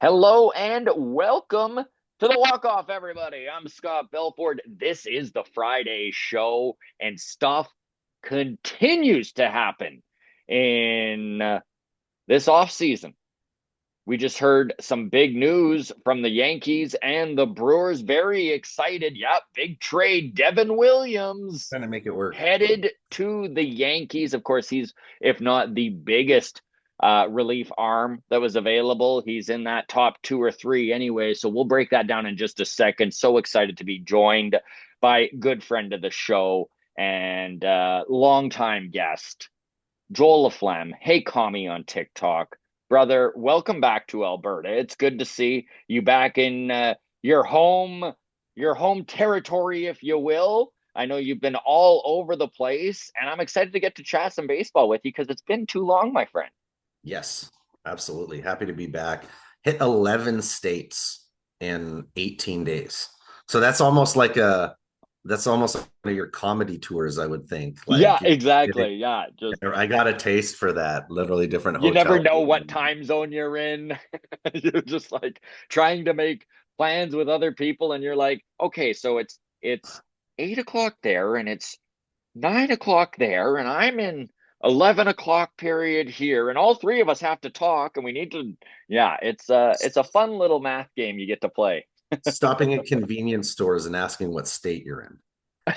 Hello and welcome to the Walk Off, everybody. I'm Scott Belford. This is the Friday show, and stuff continues to happen in this off season. We just heard some big news from the Yankees and the Brewers. Very excited. Yep, big trade. Devin Williams Trying to make it work. headed to the Yankees. Of course, he's, if not the biggest relief arm that was available, he's in that top two or three anyway. So we'll break that down in just a second. So excited to be joined by good friend of the show and longtime guest, Joel LaFlamme. Hey, Commie on TikTok. Brother, welcome back to Alberta. It's good to see you back in your home territory, if you will. I know you've been all over the place, and I'm excited to get to chat some baseball with you because it's been too long, my friend. Yes, absolutely. Happy to be back. Hit 11 states in 18 days. So that's almost like one of your comedy tours, I would think. Yeah, Like exactly. Yeah, just I got a taste for that. Literally different you never hotel. know what time zone you're in. You're just like trying to make plans with other people, and you're like, okay, so it's 8 o'clock there, and it's 9 o'clock there, and I'm in 11 o'clock period here, and all three of us have to talk, and we need to. Yeah, it's a fun little math game you get to play. Stopping at convenience stores and asking what state you're in.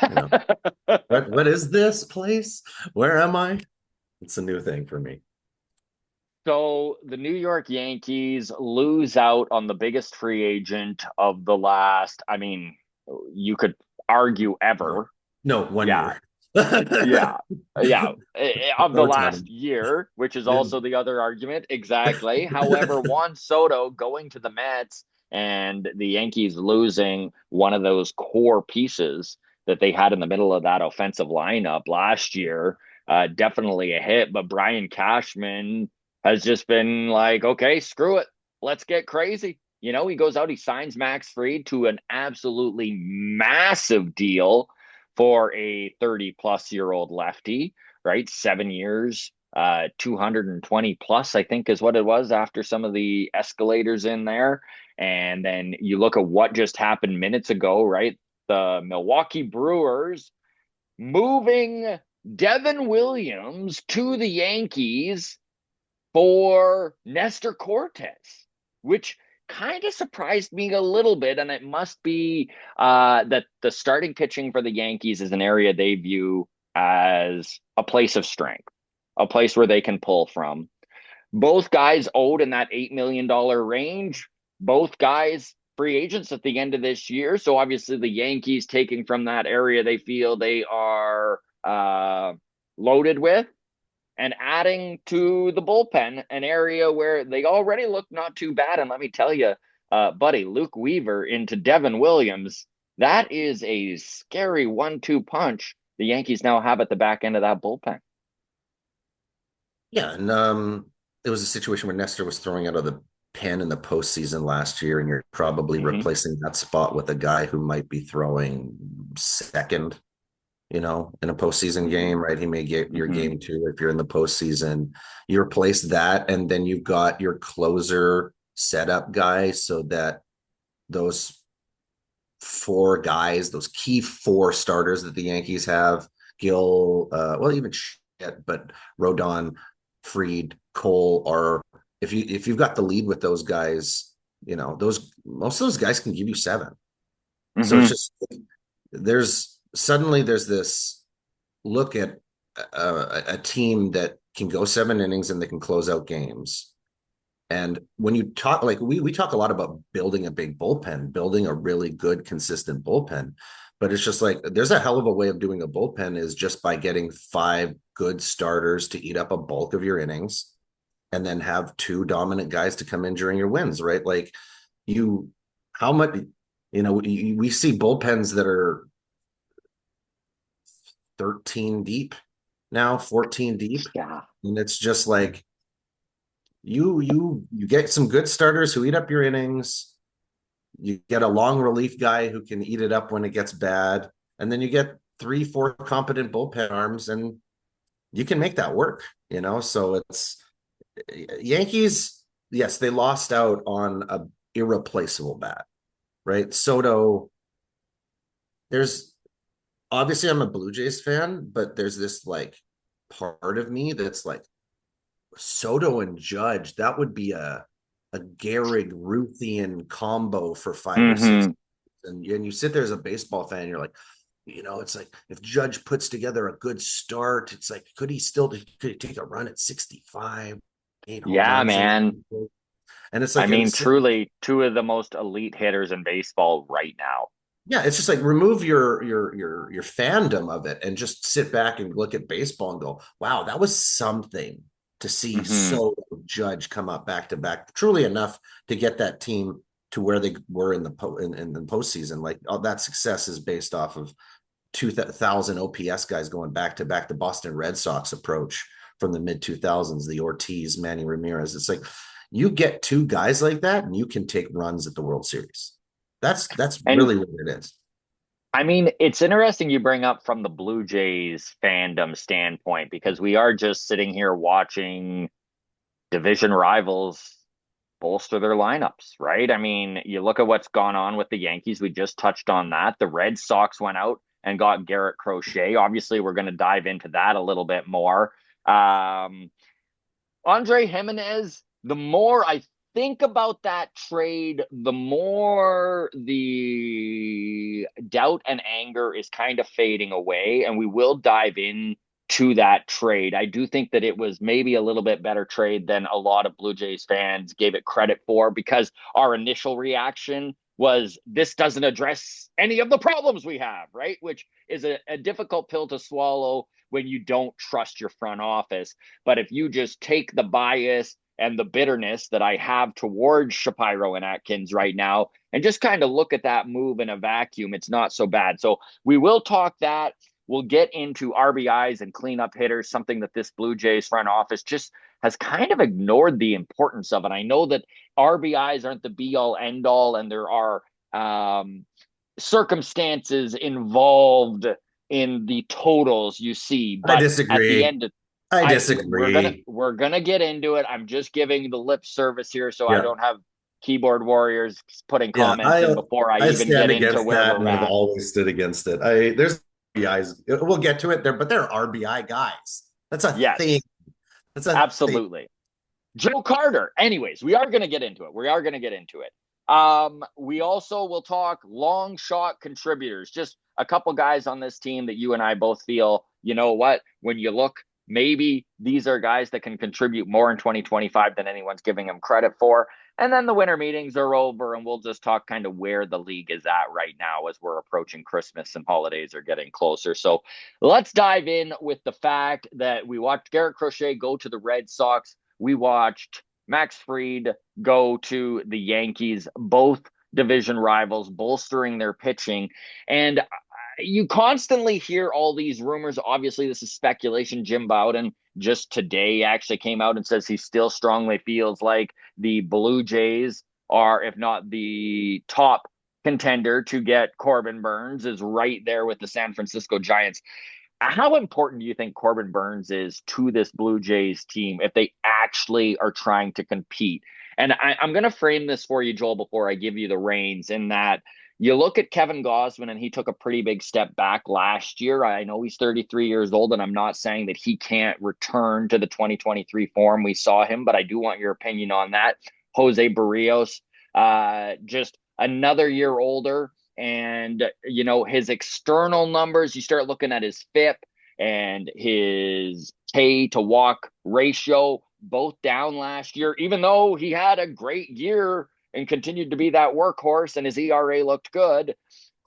You know, what is this place? Where am I? It's a new thing for me. So the New York Yankees lose out on the biggest free agent of the last, I mean, you could argue No, ever. no, one Yeah, year. yeah, yeah, of the No last time. year, which is also the other argument. Exactly. However, Juan Soto going to the Mets and the Yankees losing one of those core pieces that they had in the middle of that offensive lineup last year, definitely a hit. But Brian Cashman has just been like, okay, screw it. Let's get crazy. He goes out, he signs Max Fried to an absolutely massive deal for a 30 plus year old lefty, right? 7 years, 220 plus, I think is what it was after some of the escalators in there. And then you look at what just happened minutes ago, right? The Milwaukee Brewers moving Devin Williams to the Yankees for Nestor Cortez, which kind of surprised me a little bit. And it must be that the starting pitching for the Yankees is an area they view as a place of strength, a place where they can pull from. Both guys owed in that $8 million range. Both guys free agents at the end of this year. So obviously the Yankees taking from that area they feel they are loaded with and adding to the bullpen, an area where they already look not too bad. And let me tell you, buddy, Luke Weaver into Devin Williams, that is a scary 1-2 punch the Yankees now have at the back end of that bullpen. Yeah, and it was a situation where Nestor was throwing out of the pen in the postseason last year, and you're probably Mm-hmm. replacing that spot with a guy who might be throwing second, in a postseason Mm-hmm. game, right? He may get your Mm-hmm. game two if you're in the postseason. You replace that, and then you've got your closer setup guy so that those four guys, those key four starters that the Yankees have, Gil, well, even shit, but Rodon, Freed, Cole are if you've got the lead with those guys, those most of those guys can give you seven. So it's Mm-hmm. just there's this look at a team that can go 7 innings and they can close out games. And when you talk, like we talk a lot about building a big bullpen, building a really good, consistent bullpen. But it's just like there's a hell of a way of doing a bullpen is just by getting five good starters to eat up a bulk of your innings and then have two dominant guys to come in during your wins, right? Like you, how much, we see bullpens that are 13 deep now, 14 deep. Yeah. And it's just like, you get some good starters who eat up your innings. You get a long relief guy who can eat it up when it gets bad, and then you get 3, 4 competent bullpen arms, and you can make that work. So it's Yankees. yes, they lost out on a irreplaceable bat, right? Soto, there's obviously I'm a Blue Jays fan, but there's this like part of me that's like Soto and Judge, that would be a Gehrig Ruthian combo for 5 or 6. Hmm. And you sit there as a baseball fan, you're like, it's like if Judge puts together a good start, it's like could he take a run at 65, 8 home Yeah, runs? man. And it's I like mean, truly, two of the most elite hitters in baseball right now. yeah, it's just like remove your fandom of it and just sit back and look at baseball and go, wow, that was something to see Hmm. so Judge come up back to back, truly enough to get that team to where they were in the postseason. Like all that success is based off of 2000 OPS guys going back to back. The Boston Red Sox approach from the mid 2000s, the Ortiz, Manny Ramirez. It's like you get two guys like that, and you can take runs at the World Series. That's And really what it is. I mean, it's interesting you bring up from the Blue Jays fandom standpoint because we are just sitting here watching division rivals bolster their lineups, right? I mean, you look at what's gone on with the Yankees. We just touched on that. The Red Sox went out and got Garrett Crochet. Obviously, we're going to dive into that a little bit more. Um, Andre Gimenez, the more I think about that trade, the more the doubt and anger is kind of fading away. And we will dive in to that trade. I do think that it was maybe a little bit better trade than a lot of Blue Jays fans gave it credit for because our initial reaction was this doesn't address any of the problems we have, right? Which is a difficult pill to swallow when you don't trust your front office. But if you just take the bias and the bitterness that I have towards Shapiro and Atkins right now and just kind of look at that move in a vacuum, it's not so bad. So we will talk that. We'll get into RBIs and cleanup hitters, something that this Blue Jays front office just has kind of ignored the importance of it. I know that RBIs aren't the be all end all, and there are circumstances involved in the totals you see, I but at the disagree. end of I I we're gonna disagree. we're gonna get into it. I'm just giving the lip service here so I Yeah. don't have keyboard warriors putting Yeah. comments in before I I even stand get into against where that we're and I've at. always stood against it. There's RBIs. We'll get to it there, but they're RBI guys. That's a thing. Yes, That's a thing. absolutely. Joe Carter. Anyways, we are going to get into it. We are going to get into it. We also will talk long shot contributors, just a couple guys on this team that you and I both feel, you know what, when you look, maybe these are guys that can contribute more in 2025 than anyone's giving them credit for. And then the winter meetings are over, and we'll just talk kind of where the league is at right now as we're approaching Christmas and holidays are getting closer. So let's dive in with the fact that we watched Garrett Crochet go to the Red Sox. We watched Max Fried go to the Yankees, both division rivals, bolstering their pitching. And you constantly hear all these rumors. Obviously, this is speculation. Jim Bowden just today actually came out and says he still strongly feels like the Blue Jays are, if not the top contender to get Corbin Burns, is right there with the San Francisco Giants. How important do you think Corbin Burns is to this Blue Jays team if they actually are trying to compete? And I'm going to frame this for you, Joel, before I give you the reins, in that you look at Kevin Gausman and he took a pretty big step back last year. I know he's 33 years old, and I'm not saying that he can't return to the 2023 form we saw him, but I do want your opinion on that. Jose Barrios, just another year older, and his external numbers, you start looking at his FIP and his K to walk ratio, both down last year, even though he had a great year and continued to be that workhorse and his ERA looked good.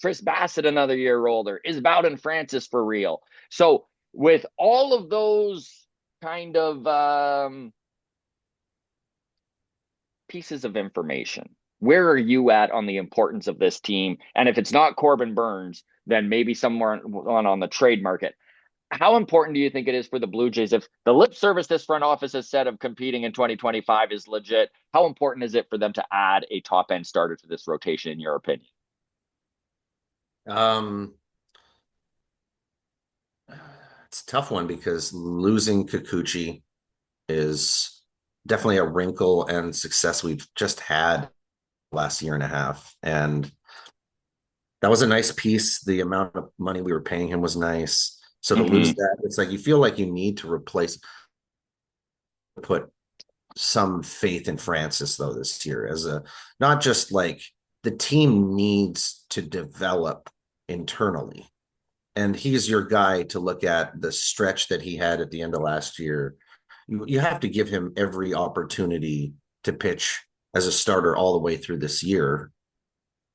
Chris Bassett, another year older. Is Bowden Francis for real? So with all of those kind of pieces of information, where are you at on the importance of this team? And if it's not Corbin Burns, then maybe somewhere on the trade market. How important do you think it is for the Blue Jays if the lip service this front office has said of competing in 2025 is legit? How important is it for them to add a top end starter to this rotation, in your opinion? Um, it's a tough one because losing Kikuchi is definitely a wrinkle and success we've just had last year and a half. And that was a nice piece. The amount of money we were paying him was nice. So to lose Hmm. that, it's like you feel like you need to replace, put some faith in Francis though this year as a not just like the team needs to develop internally. And he's your guy to look at the stretch that he had at the end of last year. You have to give him every opportunity to pitch as a starter all the way through this year,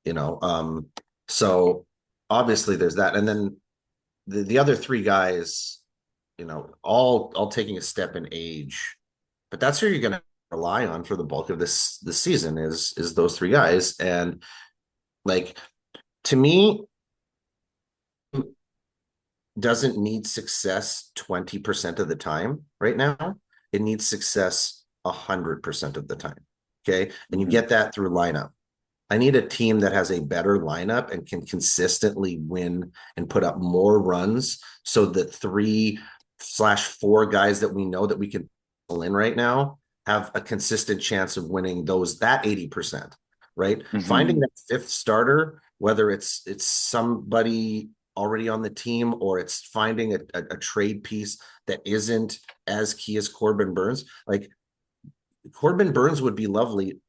you know. So obviously there's that. And then the other three guys, all taking a step in age, but that's who you're going to rely on for the bulk of this season is those three guys. And like to me, doesn't need success 20% of the time right now. It needs success 100% of the time. Okay. And you Hmm. get that through lineup. I need a team that has a better lineup and can consistently win and put up more runs so that 3/4 guys that we know that we can pull in right now have a consistent chance of winning that 80%, right? Finding Hmm. that fifth starter, whether it's somebody already on the team or it's finding a trade piece that isn't as key as Corbin Burns. Like Corbin Burns would be lovely.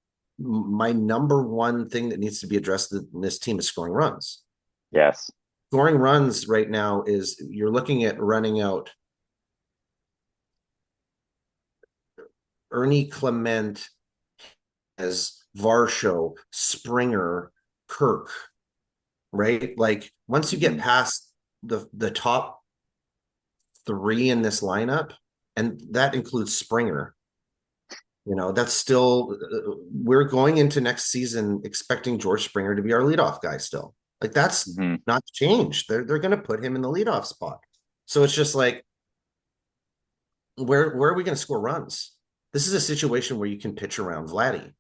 My number one thing that needs to be addressed in this team is scoring runs. Yes. Scoring runs right now is you're looking at running out Ernie Clement as Varsho, Springer, Kirk, right? Like once you get Hmm. past the top three in this lineup, and that includes Springer, that's still we're going into next season expecting George Springer to be our leadoff guy still. Like that's Hmm. not changed. They're going to put him in the leadoff spot. So it's just like where are we going to score runs? This is a situation where you can pitch around Vladdy.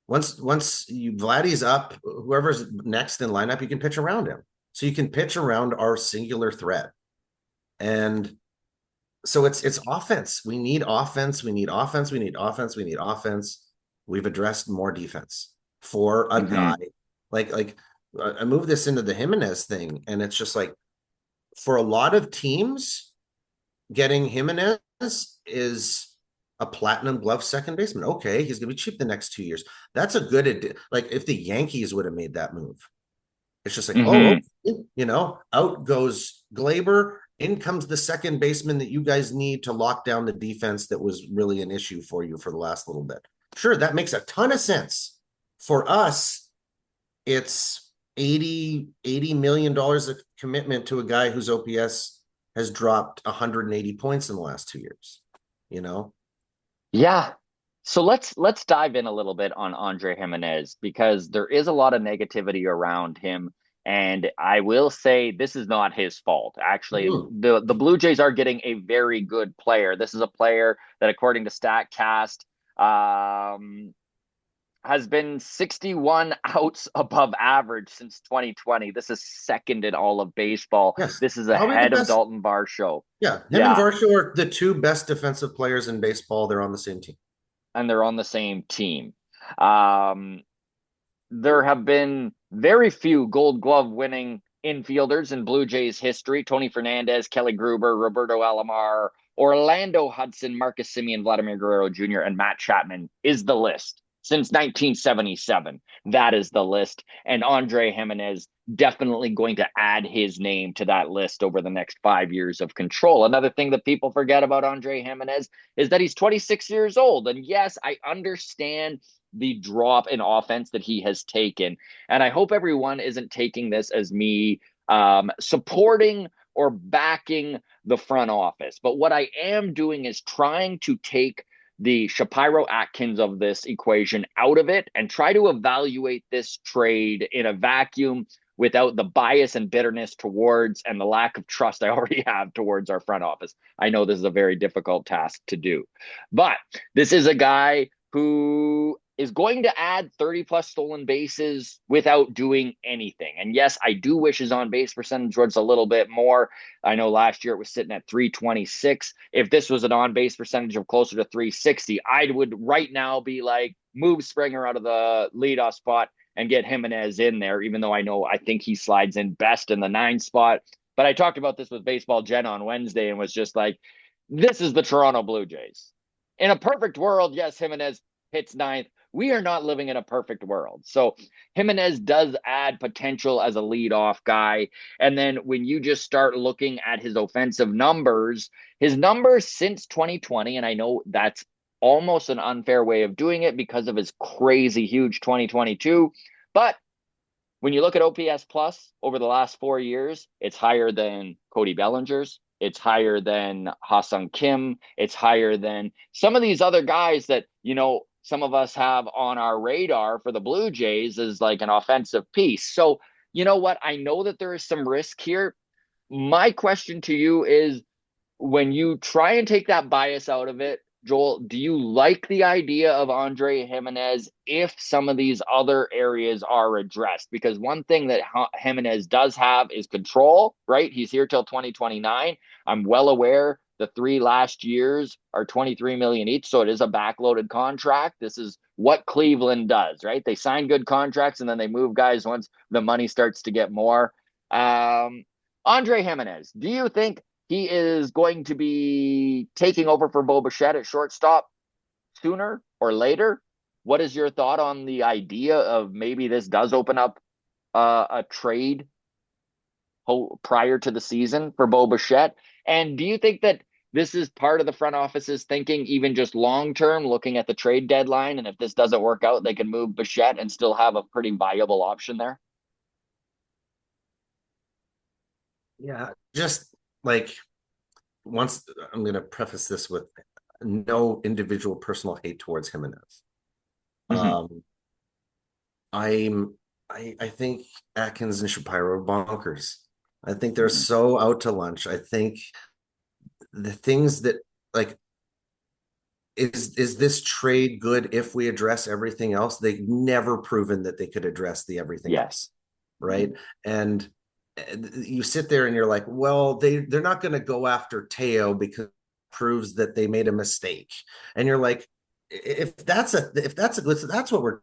Once Vladdy's up, whoever's next in lineup, you can pitch around him. So you can pitch around our singular threat. And so it's offense. We need offense. We need offense. We need offense. We need offense. We've addressed more defense for a Hmm. guy like I move this into the Gimenez thing, and it's just like for a lot of teams, getting Gimenez is a platinum glove second baseman. Okay, he's gonna be cheap the next 2 years. That's a good like if the Yankees would have made that move. It's just like, oh, Hmm. okay. Out goes Glaber. In comes the second baseman that you guys need to lock down the defense that was really an issue for you for the last little bit. Sure, that makes a ton of sense. For us, it's 80 million dollars of commitment to a guy whose OPS has dropped 180 points in the last 2 years. You know? Yeah. So let's dive in a little bit on Andre Gimenez because there is a lot of negativity around him. And I will say this is not his fault. Actually, Mm-hmm. the Blue Jays are getting a very good player. This is a player that, according to StatCast, um, has been 61 outs above average since 2020. This is second in all of baseball. Yes, This is probably the ahead of best. Dalton Varsho. Yeah, him and Yeah, Varsho are the two best defensive players in baseball. They're on the same team. and they're on the same team. Um, there have been very few Gold Glove winning infielders in Blue Jays history. Tony Fernandez, Kelly Gruber, Roberto Alomar, Orlando Hudson, Marcus Semien, Vladimir Guerrero Jr., and Matt Chapman is the list. Since 1977, that is the list. And Andre Gimenez definitely going to add his name to that list over the next 5 years of control. Another thing that people forget about Andre Gimenez is that he's 26 years old. And yes, I understand the drop in offense that he has taken. And I hope everyone isn't taking this as me supporting or backing the front office. But what I am doing is trying to take the Shapiro Atkins of this equation out of it and try to evaluate this trade in a vacuum without the bias and bitterness towards and the lack of trust I already have towards our front office. I know this is a very difficult task to do, but this is a guy who is going to add 30 plus stolen bases without doing anything. And yes, I do wish his on base percentage was a little bit more. I know last year it was sitting at 326. If this was an on base percentage of closer to 360, I would right now be like, move Springer out of the leadoff spot and get Gimenez in there, even though I think he slides in best in the 9 spot. But I talked about this with Baseball Jen on Wednesday and was just like, this is the Toronto Blue Jays. In a perfect world, yes, Gimenez hits ninth. We are not living in a perfect world. So Gimenez does add potential as a leadoff guy. And then when you just start looking at his offensive numbers, his numbers since 2020, and I know that's almost an unfair way of doing it because of his crazy huge 2022, but when you look at OPS plus over the last 4 years, it's higher than Cody Bellinger's. It's higher than Ha-Seong Kim. It's higher than some of these other guys that, some of us have on our radar for the Blue Jays as like an offensive piece. So, you know what? I know that there is some risk here. My question to you is, when you try and take that bias out of it, Joel, do you like the idea of Andre Gimenez if some of these other areas are addressed? Because one thing that Gimenez does have is control, right? He's here till 2029. I'm well aware the 3 last years are 23 million each, so it is a backloaded contract. This is what Cleveland does, right? They sign good contracts and then they move guys once the money starts to get more. Andre Gimenez, do you think he is going to be taking over for Bo Bichette at shortstop sooner or later? What is your thought on the idea of maybe this does open up a trade prior to the season for Bo Bichette? And do you think that this is part of the front office's thinking, even just long term, looking at the trade deadline? And if this doesn't work out, they can move Bichette and still have a pretty viable option there? Yeah, just like once I'm going to preface this with no individual personal hate towards Gimenez. Mm-hmm. Um, I think Atkins and Shapiro are bonkers. I think they're Mm-hmm. so out to lunch. I think the things that like is this trade good if we address everything else? They've never proven that they could address the everything else, Yes. right? And you sit there and you're like, well, they're not going to go after Teo because it proves that they made a mistake. And you're like, that's what we're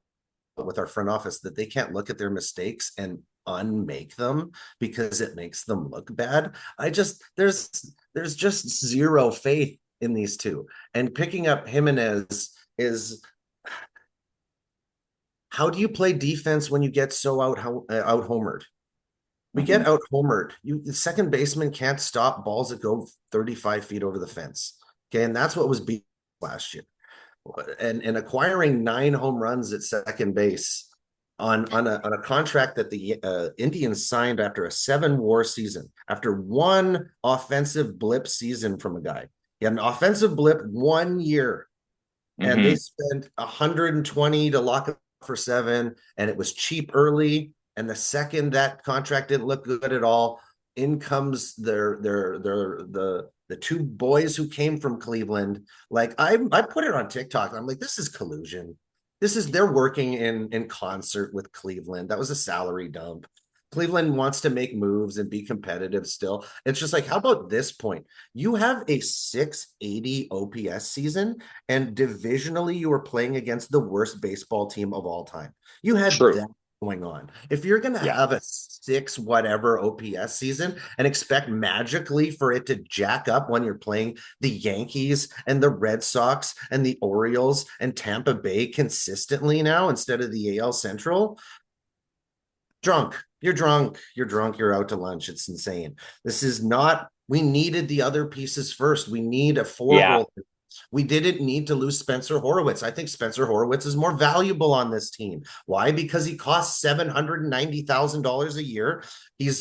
with our front office, that they can't look at their mistakes and unmake them because it makes them look bad. There's just zero faith in these two. And picking up Gimenez is, how do you play defense when you get so out homered? We Mm-hmm. get out homered. The second baseman can't stop balls that go 35 feet over the fence. Okay, and that's what was beat last year. And acquiring 9 home runs at second base on a contract that the Indians signed after a 7-WAR season, after one offensive blip season from a guy. He had an offensive blip 1 year, and Mm-hmm. they spent 120 to lock up for 7, and it was cheap early. And the second that contract didn't look good at all, in comes the 2 boys who came from Cleveland. Like I put it on TikTok. I'm like, this is collusion. They're working in concert with Cleveland. That was a salary dump. Cleveland wants to make moves and be competitive still. It's just like, how about this point? You have a 680 OPS season, and divisionally, you were playing against the worst baseball team of all time. You had True. that going on. If you're going to Yeah. have a 6 whatever OPS season and expect magically for it to jack up when you're playing the Yankees and the Red Sox and the Orioles and Tampa Bay consistently now instead of the AL Central, drunk. You're drunk. You're out to lunch. It's insane. This is not, we needed the other pieces first. We need a 4 Yeah. hole. We didn't need to lose Spencer Horwitz. I think Spencer Horwitz is more valuable on this team. Why? Because he costs $790,000 a year. He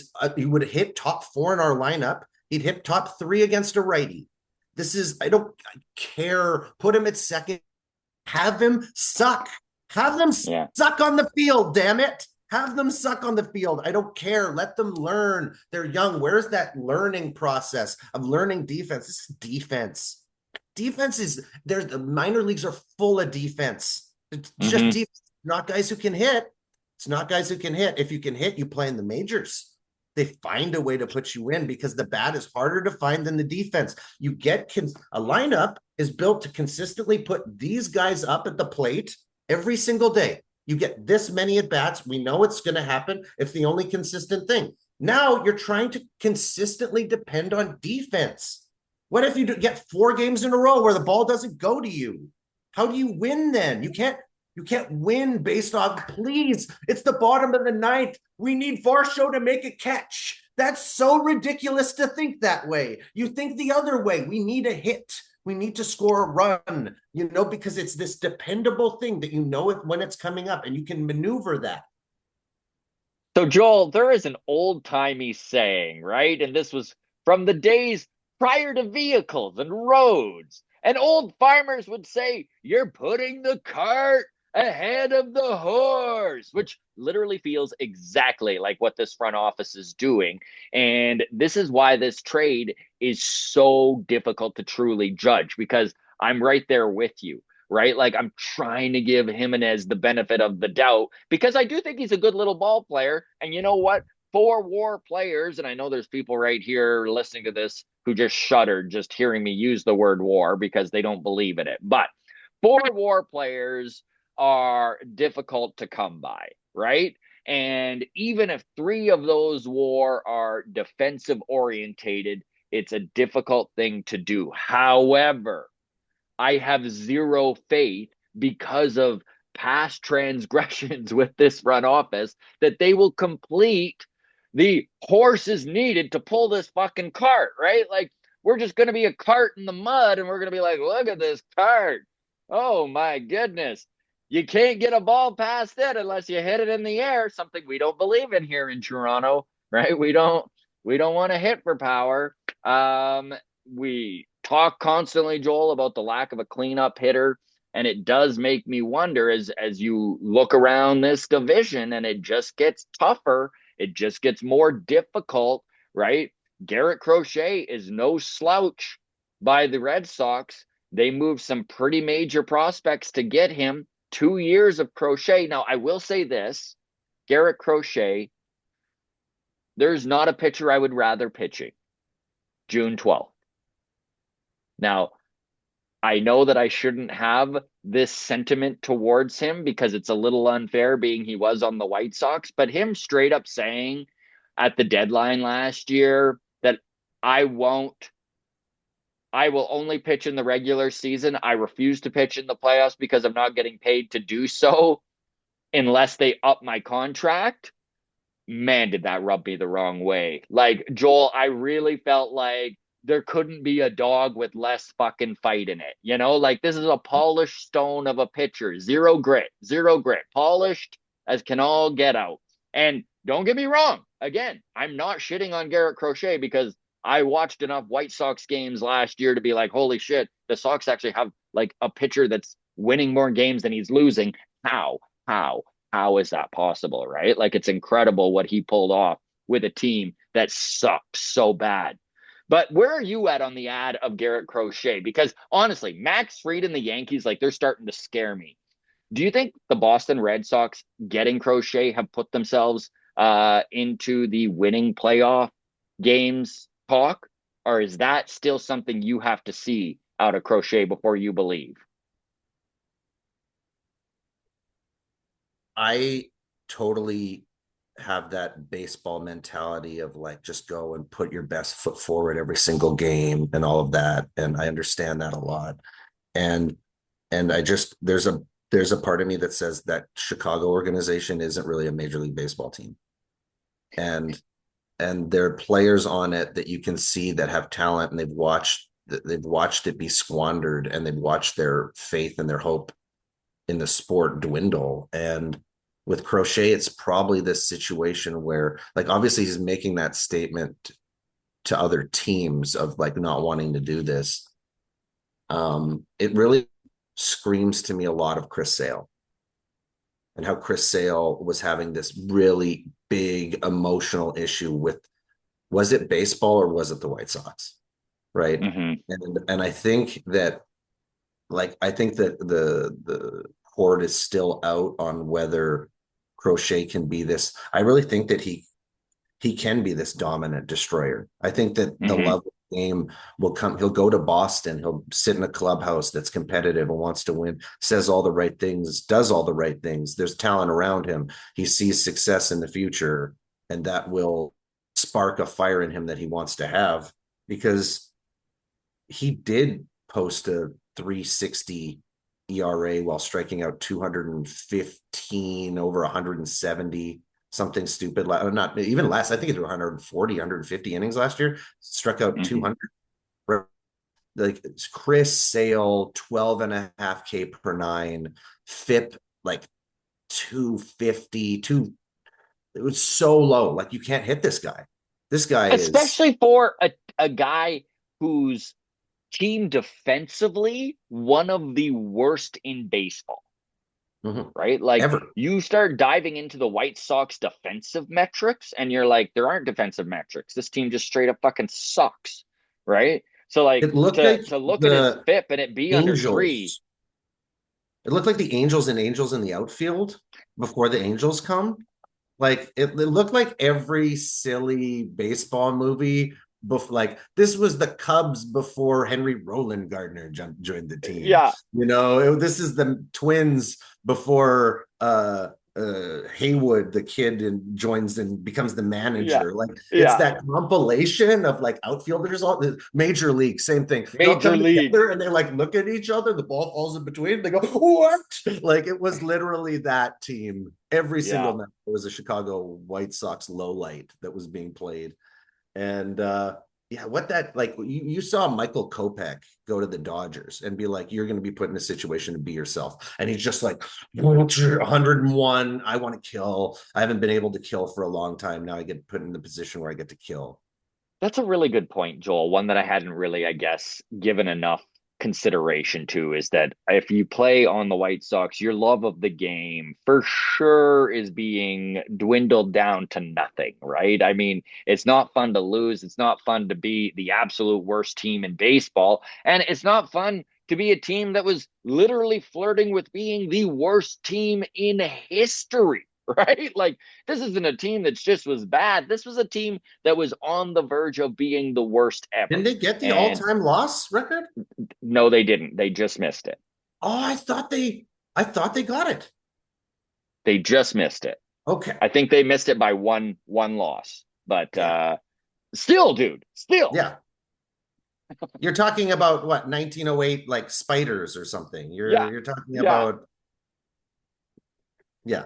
would hit top 4 in our lineup. He'd hit top 3 against a righty. I don't care. Put him at second. Have him suck. Have them Yeah. suck on the field, damn it. Have them suck on the field. I don't care. Let them learn. They're young. Where's that learning process of learning defense? This is defense. Defense is there. The minor leagues are full of defense. It's just Hmm. deep, not guys who can hit. It's not guys who can hit. If you can hit, you play in the majors. They find a way to put you in because the bat is harder to find than the defense. You get a lineup is built to consistently put these guys up at the plate every single day. You get this many at bats. We know it's going to happen. It's the only consistent thing. Now you're trying to consistently depend on defense. What if you get 4 games in a row where the ball doesn't go to you? How do you win then? You can't win based on, please, it's the bottom of the ninth. We need Varsho to make a catch. That's so ridiculous to think that way. You think the other way. We need a hit. We need to score a run, because it's this dependable thing that when it's coming up and you can maneuver that. So, Joel, there is an old timey saying, right? And this was from the days prior to vehicles and roads. And old farmers would say, "You're putting the cart ahead of the horse," which literally feels exactly like what this front office is doing. And this is why this trade is so difficult to truly judge, because I'm right there with you, right? Like, I'm trying to give Gimenez the benefit of the doubt because I do think he's a good little ball player. And you know what? For war players, and I know there's people right here listening to this who just shuddered just hearing me use the word war because they don't believe in it. But for war players are difficult to come by, right? And even if 3 of those are defensive orientated, it's a difficult thing to do. However, I have zero faith because of past transgressions with this front office that they will complete the horses needed to pull this fucking cart, right? Like, we're just going to be a cart in the mud and we're going to be like, look at this cart. Oh my goodness. You can't get a ball past it unless you hit it in the air, something we don't believe in here in Toronto, right? We don't want to hit for power. We talk constantly, Joel, about the lack of a cleanup hitter. And it does make me wonder as you look around this division and it just gets tougher, it just gets more difficult, right? Garrett Crochet is no slouch by the Red Sox. They moved some pretty major prospects to get him. 2 years of Crochet. Now, I will say this, Garrett Crochet, there's not a pitcher I would rather pitching June 12th. Now, I know that I shouldn't have this sentiment towards him because it's a little unfair being he was on the White Sox, but him straight up saying at the deadline last year that I won't, I will only pitch in the regular season. I refuse to pitch in the playoffs because I'm not getting paid to do so unless they up my contract. Man, did that rub me the wrong way. Like, Joel, I really felt like there couldn't be a dog with less fucking fight in it. Like, this is a polished stone of a pitcher. Zero grit, polished as can all get out. And don't get me wrong. Again, I'm not shitting on Garrett Crochet because I watched enough White Sox games last year to be like, holy shit, the Sox actually have like a pitcher that's winning more games than he's losing. How? How? How is that possible, right? Like, it's incredible what he pulled off with a team that sucked so bad. But where are you at on the ad of Garrett Crochet? Because honestly, Max Fried and the Yankees, like, they're starting to scare me. Do you think the Boston Red Sox getting Crochet have put themselves into the winning playoff games talk? Or is that still something you have to see out of Crochet before you believe? I totally have that baseball mentality of like just go and put your best foot forward every single game and all of that, and I understand that a lot. And I just there's a part of me that says that Chicago organization isn't really a Major League Baseball team, and there are players on it that you can see that have talent, and they've watched it be squandered, and they've watched their faith and their hope in the sport dwindle. And with Crochet, it's probably this situation where, like, obviously he's making that statement to other teams of like not wanting to do this. It really screams to me a lot of Chris Sale, and how Chris Sale was having this really big emotional issue with, was it baseball or was it the White Sox? Right. Mm-hmm. And I think that, like, I think that the report is still out on whether Crochet can be this. I really think that he can be this dominant destroyer. I think that the Mm-hmm. love of the game will come. He'll go to Boston. He'll sit in a clubhouse that's competitive and wants to win, says all the right things, does all the right things. There's talent around him. He sees success in the future, and that will spark a fire in him that he wants to have, because he did post a 360 ERA while striking out 215 over 170, something stupid. Not even less. I think he threw 140, 150 innings last year, struck out Mm-hmm. 200. Like Chris Sale, 12 and a half K per nine, FIP like 250, it was so low. Like you can't hit this guy. This guy is Especially for a guy who's team defensively one of the worst in baseball, right? Like ever. you start diving into the White Sox defensive metrics and you're like, there aren't defensive metrics. This team just straight up fucking sucks, right? So like It looked to like to look at his the FIP and it be under three. Angels. It looked like the Angels and Angels in the outfield before the Angels come. Like it looked like every silly baseball movie before, like this was the Cubs before Henry Roland Gardner joined the team. Yeah, This is the Twins before Haywood, the kid, and joins and becomes the yeah, manager. Like it's yeah. that compilation of like outfielders, all the major league, same thing. They all Major come league. together and they like look at each other. The ball falls in between. They go, "What?" Like it was literally that team every Yeah. single night. It was a Chicago White Sox low light that was being played, and yeah, what that like you saw Michael Kopech go to the Dodgers and be like, you're going to be put in a situation to be yourself. And he's just like, 101. I want to kill. I haven't been able to kill for a long time. Now I get put in the position where I get to kill. That's a really good point, Joel. One that I hadn't really, I guess, given enough consideration to is that if you play on the White Sox, your love of the game for sure is being dwindled down to nothing, right? I mean, it's not fun to lose. It's not fun to be the absolute worst team in baseball. And it's not fun to be a team that was literally flirting with being the worst team in history. Right? Like, this isn't a team that just was bad. This was a team that was on the verge of being the worst ever. Didn't they get the And all-time loss record? no, they didn't. They just missed it. Oh, I thought they got it. They just missed it. Okay. I think they missed it by one loss. But Yeah. still, dude, still. Yeah. You're talking about what, 1908, like spiders or something. Yeah. You're talking Yeah. about, yeah.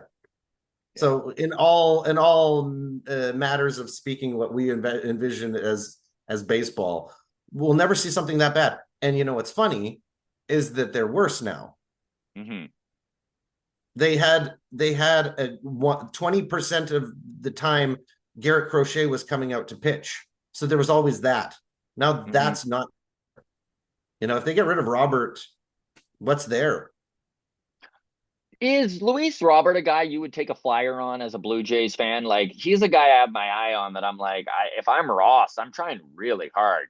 Yeah. So in all matters of speaking, what we envision as baseball, we'll never see something that bad. And what's funny is that they're worse now. Mm-hmm. They had a 20% of the time Garrett Crochet was coming out to pitch, so there was always that. Now Mm-hmm. that's not. If they get rid of Robert, what's there? Is Luis Robert a guy you would take a flyer on as a Blue Jays fan? Like, he's a guy I have my eye on that I'm like, if I'm Ross, I'm trying really hard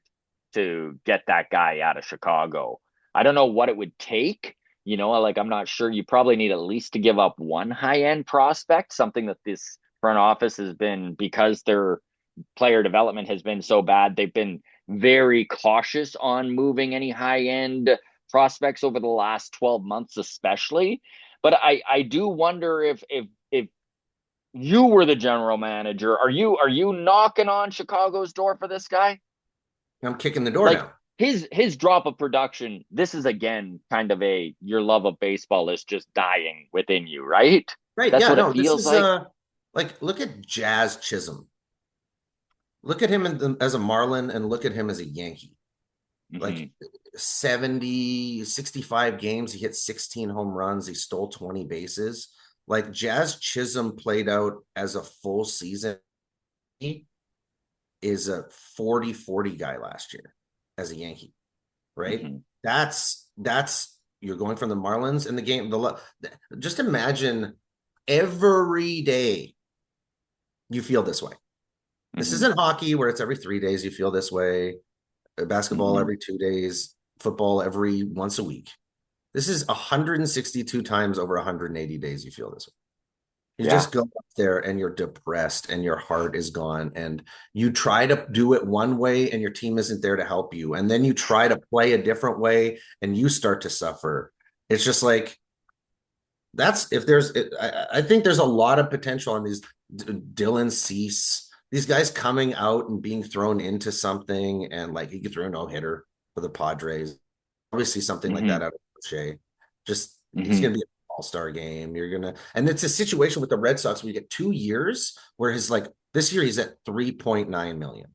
to get that guy out of Chicago. I don't know what it would take. Like, I'm not sure. You probably need at least to give up one high end prospect, something that this front office has been, because their player development has been so bad. They've been very cautious on moving any high end prospects over the last 12 months, especially. But I do wonder if you were the general manager, are you knocking on Chicago's door for this guy? I'm kicking the door Like down. his drop of production, this is again kind of a your love of baseball is just dying within you, right? Right? That's Yeah. what it No. This feels is like. like look at Jazz Chisholm. Look at him as a Marlin, and look at him as a Yankee. Like Mm-hmm. 70, 65 games, he hit 16 home runs, he stole 20 bases. Like Jazz Chisholm played out as a full season. He is a 40-40 guy last year as a Yankee, right? Mm-hmm. That's you're going from the Marlins in the game. Just imagine every day you feel this way. This Mm-hmm. isn't hockey where it's every 3 days you feel this way, basketball Mm-hmm. every 2 days, football every once a week. This is 162 times over 180 days you feel this way. You Yeah. just go up there and you're depressed and your heart is gone. And you try to do it one way and your team isn't there to help you. And then you try to play a different way and you start to suffer. It's just like, that's if there's, I think there's a lot of potential on these Dylan Cease, these guys coming out and being thrown into something. And like he could throw a no hitter for the Padres. Obviously, something like Hmm. that out of Crochet. Just he's Hmm. going to be an all-star game. You're gonna, and it's a situation with the Red Sox where you get 2 years where his like this year he's at 3.9 million,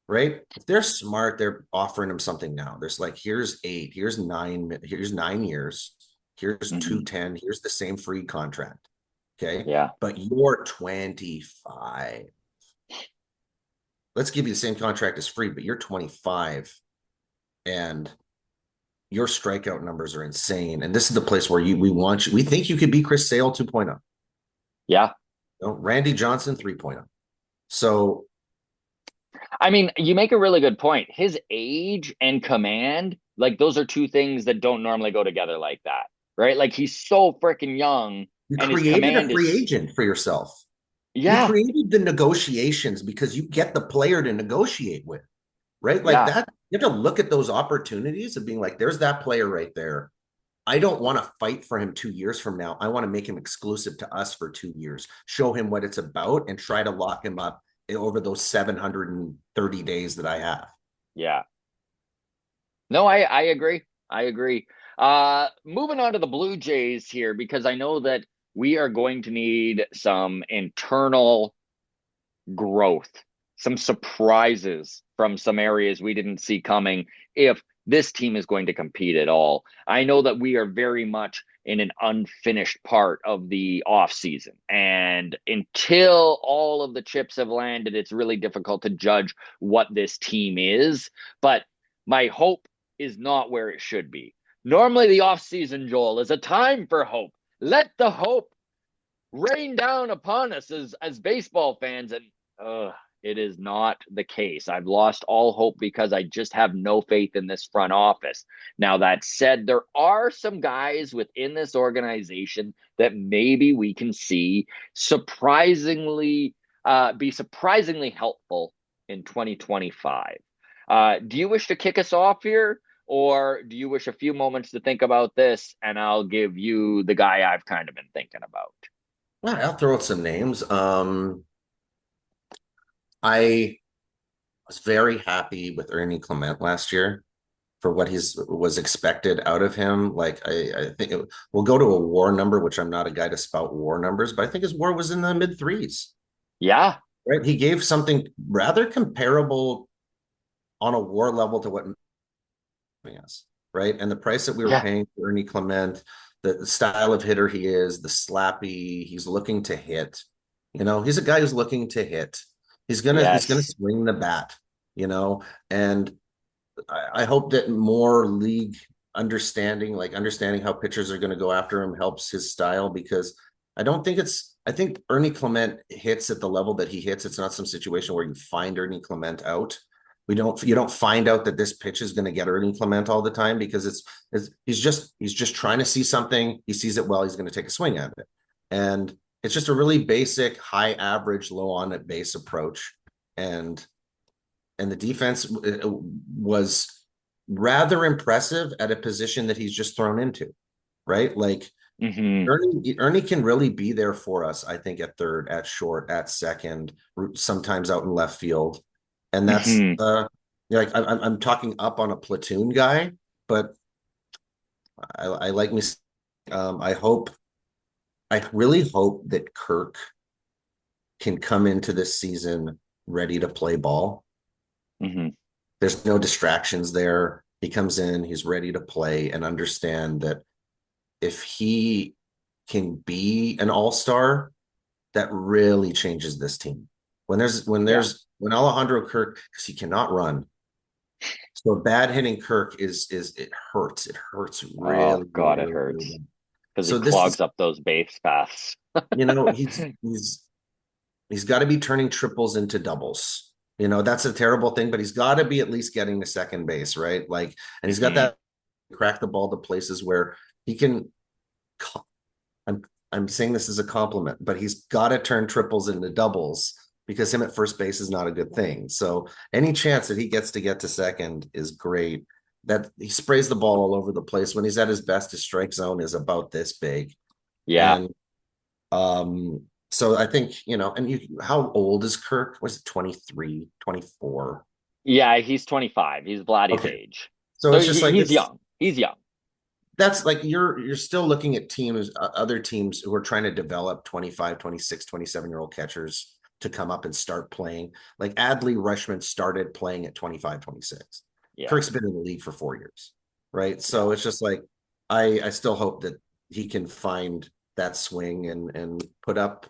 right? If they're smart, they're offering him something now. There's like here's 8, here's 9 years, here's Hmm. 210, here's the same free contract. Okay, Yeah. but you're 25. Let's give you the same contract as free, but you're 25, and your strikeout numbers are insane. And this is the place where we want you. We think you could be Chris Sale 2.0. Yeah. You know, Randy Johnson 3.0. So I mean, you make a really good point. His age and command, like those are two things that don't normally go together like that, right? Like he's so freaking young you and his created a command free is, agent for yourself. You yeah, created the negotiations because you get the player to negotiate with, right? Like yeah, that, you have to look at those opportunities of being like, there's that player right there. I don't want to fight for him 2 years from now. I want to make him exclusive to us for 2 years, show him what it's about, and try to lock him up over those 730 days that I have. yeah. No, I agree. I agree. Moving on to the Blue Jays here, because I know that we are going to need some internal growth, some surprises from some areas we didn't see coming if this team is going to compete at all. I know that we are very much in an unfinished part of the off season, and until all of the chips have landed, it's really difficult to judge what this team is. But my hope is not where it should be. Normally the off season, Joel, is a time for hope. Let the hope rain down upon us as baseball fans, and it is not the case. I've lost all hope because I just have no faith in this front office. Now that said, there are some guys within this organization that maybe we can see surprisingly be surprisingly helpful in 2025. Do you wish to kick us off here, or do you wish a few moments to think about this, and I'll give you the guy I've kind of been thinking about? Well, I'll throw out some names. I was very happy with Ernie Clement last year for what he's was expected out of him. Like I think we'll go to a WAR number, which I'm not a guy to spout WAR numbers, but I think his WAR was in the mid threes. Yeah, Right, he gave something rather comparable on a WAR level to what is, right? And the price that we were yeah, paying for Ernie Clement, the style of hitter he is, the slappy, he's looking to hit. You know, he's a guy who's looking to hit. He's gonna yes. swing the bat, you know, and I hope that more league understanding, like understanding how pitchers are going to go after him, helps his style because I don't think it's. I think Ernie Clement hits at the level that he hits. It's not some situation where you find Ernie Clement out. You don't find out that this pitch is going to get Ernie Clement all the time because he's just trying to see something. He sees it well. He's going to take a swing at it, and it's just a really basic, high average, low on at base approach, and the defense was rather impressive at a position that he's just thrown into, right? Like Hmm. Ernie can really be there for us, I think, at third, at short, at second, sometimes out in left field. And that's Hmm. like I'm talking up on a platoon guy, but I like me. I hope, I really hope that Kirk can come into this season ready to play ball. Hmm. There's no distractions there. He comes in, he's ready to play and understand that if he can be an all-star, that really changes this team. Yeah. When Alejandro Kirk, because he cannot run. So bad hitting Kirk is it hurts. It hurts Oh really, God, it really, really hurts bad. because he So this is, clogs up those base paths. he's got to be turning triples into doubles. You know, that's a terrible thing, but he's got to be at least getting to second base, right? Like, and he's got Hmm. that crack the ball to places where he can. I'm I'm saying this as a compliment, but he's got to turn triples into doubles because him at first base is not a good thing. So any chance that he gets to get to second is great. That he sprays the ball all over the place. When he's at his best, his strike zone is about this big. Yeah. And so I think, and how old is Kirk? Was it 23, 24? Yeah, he's 25. He's Vladdy's Okay. age. So So it's just like he's young. He's young. that's like you're still looking at teams, other teams who are trying to develop 25, 26, 27-year-old catchers to come up and start playing. Like Adley Rushman started playing at 25, 26. Yeah. Kirk's been in the league for 4 years, right? Yeah. So it's just like I still hope that he can find that swing and put up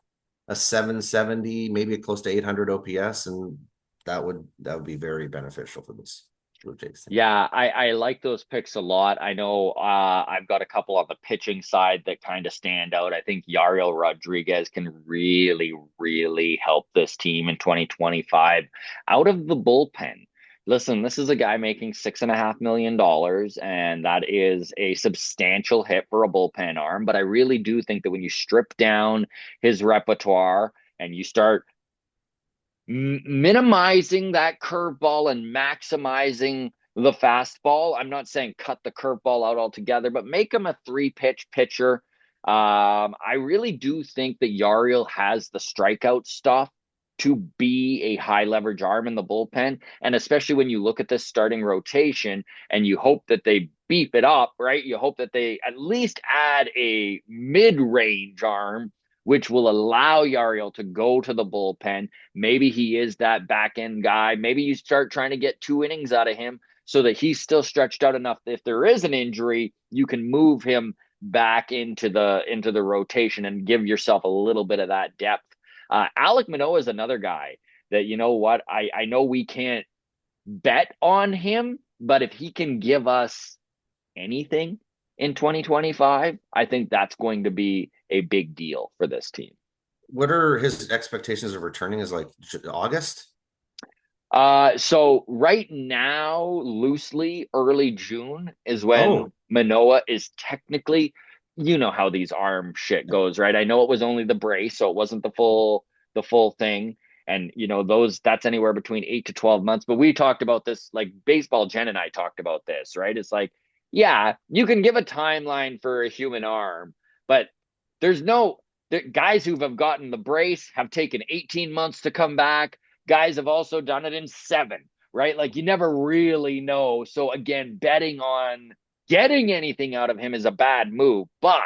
a 770, maybe a close to 800 OPS, and that would be very beneficial for this Blue Jays team. Yeah, I like those picks a lot. I know I've got a couple on the pitching side that kind of stand out. I think Yariel Rodriguez can really, really help this team in 2025 out of the bullpen. Listen, this is a guy making $6.5 million, and that is a substantial hit for a bullpen arm. But I really do think that when you strip down his repertoire and you start minimizing that curveball and maximizing the fastball. I'm not saying cut the curveball out altogether, but make him a three pitch pitcher. I really do think that Yariel has the strikeout stuff to be a high leverage arm in the bullpen. And especially when you look at this starting rotation and you hope that they beef it up, right? You hope that they at least add a mid range arm, which will allow Yariel to go to the bullpen. Maybe he is that back end guy. Maybe you start trying to get 2 innings out of him so that he's still stretched out enough that if there is an injury, you can move him back into the rotation and give yourself a little bit of that depth. Alek Manoah is another guy that you know what I know we can't bet on him, but if he can give us anything in 2025, I think that's going to be a big deal for this team. What are his expectations of returning? Is like August? So right now, loosely early June is Oh, when Manoah is technically, you know how these arm shit goes, right? I know it was only the brace, so it wasn't the full thing. And those that's anywhere between 8 to 12 months. But we talked about this, like baseball. Jen and I talked about this, right? It's like, yeah, you can give a timeline for a human arm, but there's no the guys who have gotten the brace have taken 18 months to come back. Guys have also done it in 7, right? Like you never really know. So again, betting on getting anything out of him is a bad move. But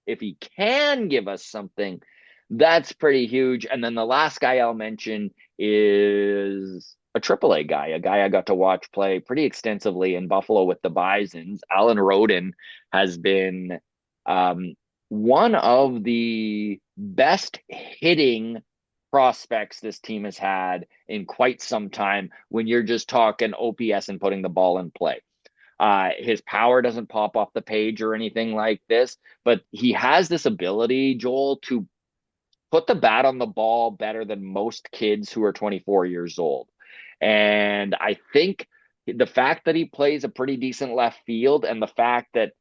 if he can give us something, that's pretty huge. And then the last guy I'll mention is a AAA guy, a guy I got to watch play pretty extensively in Buffalo with the Bisons. Alan Roden has been one of the best hitting prospects this team has had in quite some time when you're just talking OPS and putting the ball in play. His power doesn't pop off the page or anything like this, but he has this ability, Joel, to put the bat on the ball better than most kids who are 24 years old. And I think the fact that he plays a pretty decent left field and the fact that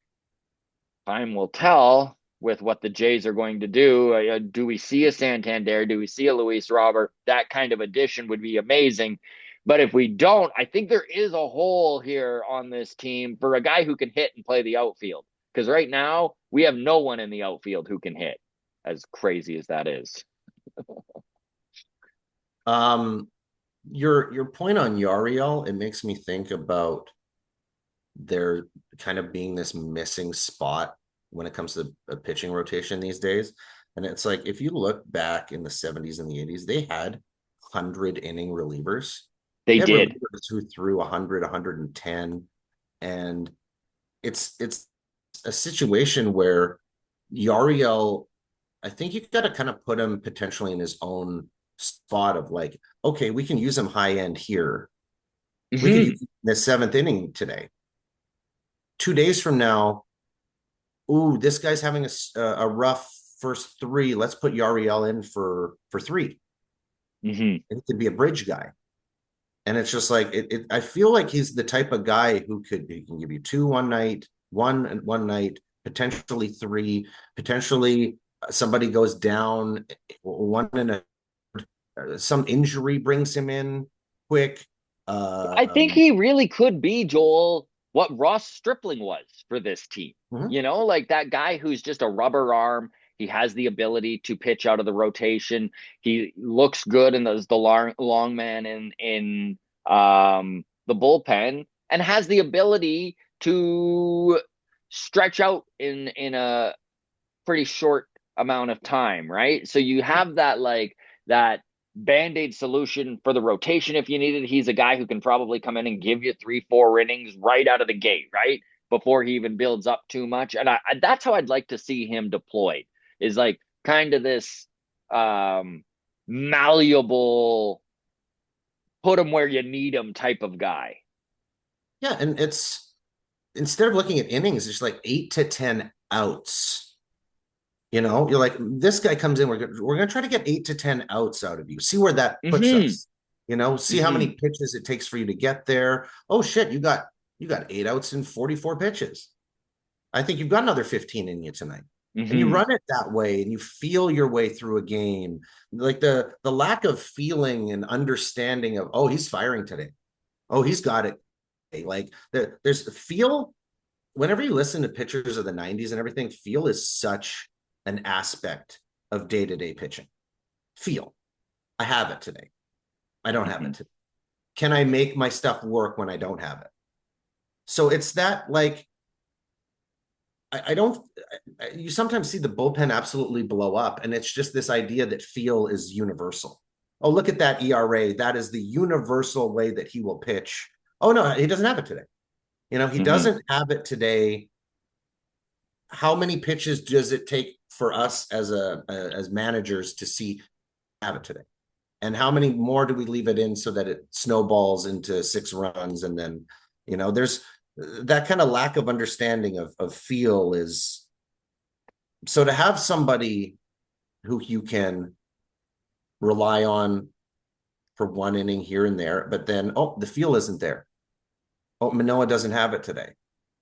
time will tell with what the Jays are going to do. Do we see a Santander? Do we see a Luis Robert? That kind of addition would be amazing. But if we don't, I think there is a hole here on this team for a guy who can hit and play the outfield. Because right now, we have no one in the outfield who can hit, as crazy as that is. um, your point on Yariel, it makes me think about there kind of being this missing spot when it comes to a pitching rotation these days. And it's like if you look back in the 70s and the 80s, they had 100 inning relievers. They They had did. relievers who threw 100, 110. And it's a situation where Yariel, I think you've got to kind of put him potentially in his own spot of like, okay, we can use him high end here. We could Mm-hmm. use the 7th inning today. 2 days from now, ooh, this guy's having a rough first three. Let's put Yariel in for three. Mm-hmm. And he could be a bridge guy. And it's just like I feel like he's the type of guy who he can give you two one night, one night, potentially three, potentially somebody goes down, one in a some injury brings him in quick. I think Um, he really could be, Joel, what Ross Stripling was for this team. mhm. You know, like that guy who's just a rubber arm. He has the ability to pitch out of the rotation. He looks good and the long man in the bullpen, and has the ability to stretch out in a pretty short amount of time, right? So you have that like that band-aid solution for the rotation if you need it. He's a guy who can probably come in and give you 3-4 innings right out of the gate, right? Before he even builds up too much. And that's how I'd like to see him deployed, is like kind of this malleable, put him where you need him type of guy. Yeah, and it's instead of looking at innings, it's like 8 to 10 outs. You're like, this guy comes in, we're gonna try to get 8 to 10 outs out of you. See where that puts Mm-hmm. us. See how many Mm-hmm. pitches it takes for you to get there. Oh shit, you got 8 outs in 44 pitches. I think you've got another 15 in you tonight. And you Mm-hmm. run it that way and you feel your way through a game. Like the lack of feeling and understanding of, oh, he's firing today. Oh, he's got it. Like there's feel whenever you listen to pitchers of the 90s and everything, feel is such an aspect of day-to-day pitching. Feel. I have it today. I don't have Mm-hmm. it today. Can I make my stuff work when I don't have it? So it's that like I don't you sometimes see the bullpen absolutely blow up, and it's just this idea that feel is universal. Oh, look at that ERA. That is the universal way that he will pitch. Oh no, he doesn't have it today. He Mm-hmm. doesn't have it today. How many pitches does it take for us as managers to see have it today? And how many more do we leave it in so that it snowballs into 6 runs? And then, there's that kind of lack of understanding of feel is so to have somebody who you can rely on for one inning here and there, but then, oh, the feel isn't there. Oh, Manoah doesn't have it today.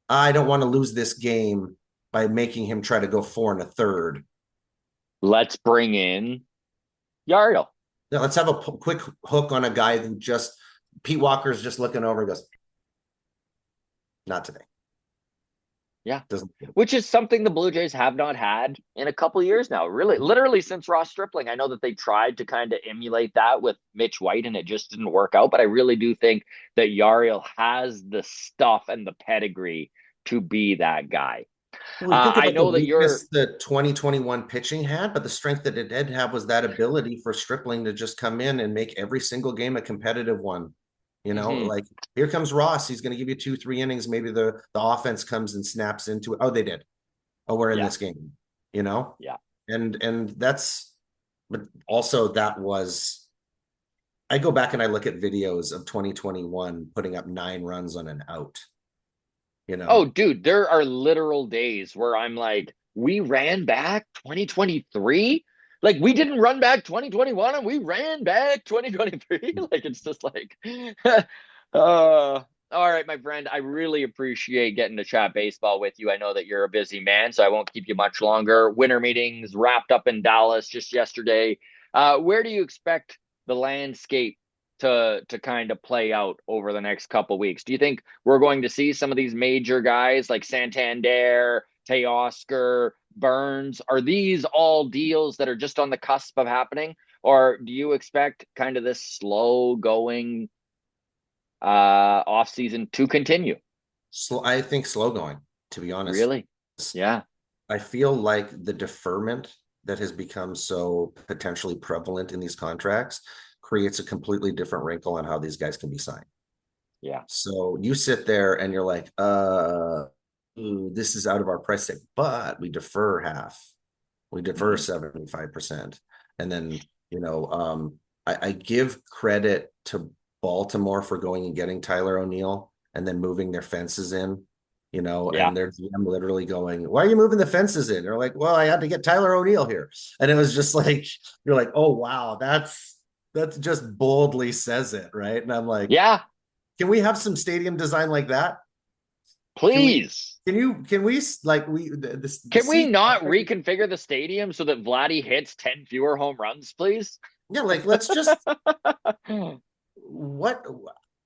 I don't want to lose this game by making him try to go 4 1/3. Let's bring in Yariel. Yeah, let's have a quick hook on a guy who just Pete Walker's just looking over and goes, not today. Yeah. Doesn't. Which is something the Blue Jays have not had in a couple years now. Really, literally since Ross Stripling. I know that they tried to kind of emulate that with Mitch White and it just didn't work out. But I really do think that Yariel has the stuff and the pedigree to be that guy. Well, you think I about the know that you're. weakness the 2021 pitching had, but the strength that it did have was that ability for Stripling to just come in and make every single game a competitive one. Mhm. Like here comes Ross. He's going to give you 2, 3 innings. Maybe the offense comes and snaps into it. Oh, they did. Oh, we're in Yeah. this game. You know, Yeah. and that's, but also that was. I go back and I look at videos of 2021 putting up 9 runs on an out. You Oh, know, dude, there are literal days where I'm like, we ran back 2023. Like, we didn't run back 2021 and we ran back 2023. Like, it's just like, all right, my friend. I really appreciate getting to chat baseball with you. I know that you're a busy man, so I won't keep you much longer. Winter meetings wrapped up in Dallas just yesterday. Where do you expect the landscape to kind of play out over the next couple weeks? Do you think we're going to see some of these major guys like Santander, Teoscar, Burns? Are these all deals that are just on the cusp of happening? Or do you expect kind of this slow going off season to continue? I think slow going, to be honest. Really? Yeah. I feel like the deferment that has become so potentially prevalent in these contracts creates a completely different wrinkle on how these guys can be signed. Yeah. So you sit there and you're like, ooh, this is out of our price tag, but we defer half, we defer Mm-hmm. 75%. And then, I give credit to Baltimore for going and getting Tyler O'Neill and then moving their fences in, Yeah. and their GM literally going, why are you moving the fences in? They're like, well, I had to get Tyler O'Neill here. And it was just like, you're like, oh, wow, that's that just boldly says it, right? And I'm like, Yeah, can we have some stadium design like that? Can we? please. Can we like we the Can we season not already? reconfigure the stadium so that Vladdy hits 10 fewer home runs, please? Yeah, like let's just what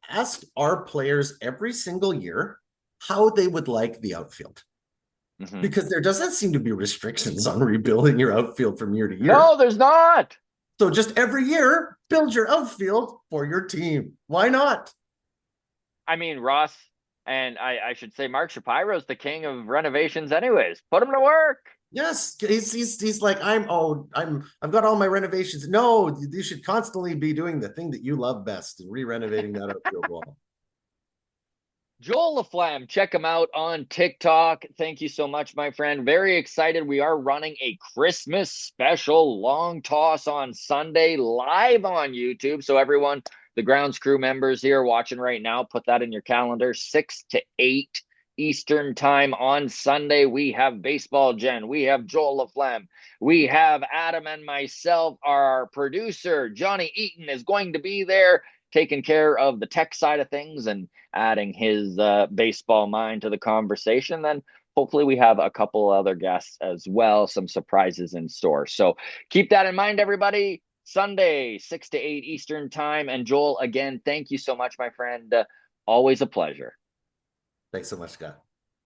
ask our players every single year how they would like the outfield Mhm. because there doesn't seem to be restrictions on rebuilding your outfield from year to year. No, there's not. So just every year, build your outfield for your team. Why not? I mean, Ross, and I should say Mark Shapiro's the king of renovations anyways. Put him to work. Yes, he's like I've got all my renovations. No, you should constantly be doing the thing that you love best and re-renovating that outfield wall. Joel LaFlamme, check him out on TikTok. Thank you so much, my friend. Very excited. We are running a Christmas special long toss on Sunday live on YouTube. So, everyone, the grounds crew members here watching right now, put that in your calendar 6 to 8 Eastern time on Sunday. We have Baseball Jen, we have Joel LaFlamme, we have Adam, and myself. Our producer, Johnny Eaton, is going to be there taking care of the tech side of things and adding his baseball mind to the conversation. Then hopefully we have a couple other guests as well, some surprises in store. So keep that in mind, everybody. Sunday, 6 to 8 Eastern time. And Joel, again, thank you so much, my friend. Always a pleasure. Thanks so much, Scott.